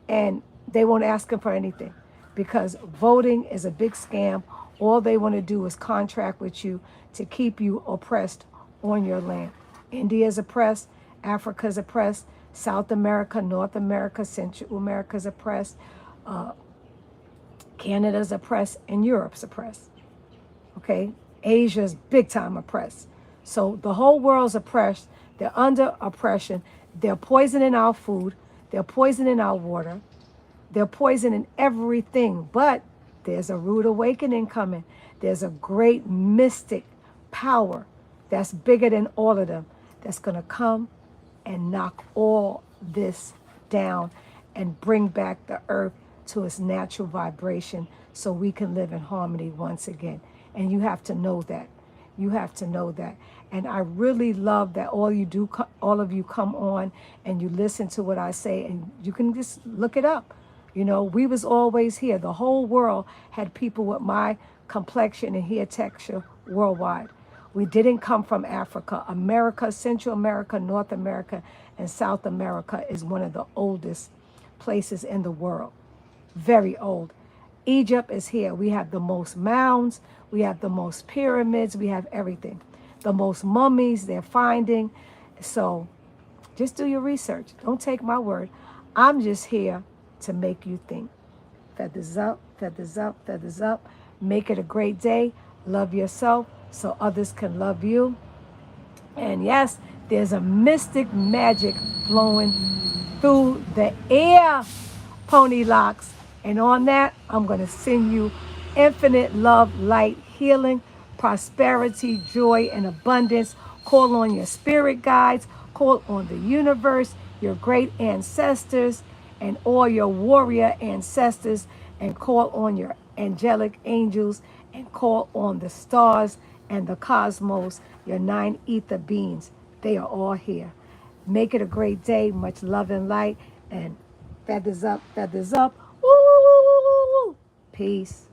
And they won't ask him for anything because voting is a big scam. All they want to do is contract with you to keep you oppressed on your land. India is oppressed, Africa is oppressed, South America, North America, Central America is oppressed, Canada's oppressed, and Europe's oppressed. Okay? Asia's big time oppressed. So the whole world's oppressed. They're under oppression. They're poisoning our food. They're poisoning our water. They're poisoning everything. But there's a rude awakening coming. There's a great mystic power that's bigger than all of them that's going to come and knock all this down and bring back the earth to its natural vibration so we can live in harmony once again. And you have to know that. You have to know that. And I really love that all of you come on and you listen to what I say, and you can just look it up. You know, we was always here. The whole world had people with my complexion and hair texture worldwide. We didn't come from Africa. America, Central America, North America, and South America is one of the oldest places in the world. Very old. Egypt is here. We have the most mounds. We have the most pyramids. We have everything. The most mummies they're finding. So just do your research. Don't take my word. I'm just here to make you think. Feathers up, feathers up, feathers up. Make it a great day. Love yourself so others can love you. And yes, there's a mystic magic flowing through the air, Pony Locks. And on that, I'm going to send you infinite love, light, healing, prosperity, joy, and abundance. Call on your spirit guides. Call on the universe, your great ancestors, and all your warrior ancestors. And call on your angelic angels. And call on the stars and the cosmos, your 9 ether beings. They are all here. Make it a great day. Much love and light. And feathers up, feathers up. Woo, woo, woo, woo, woo, woo. Peace.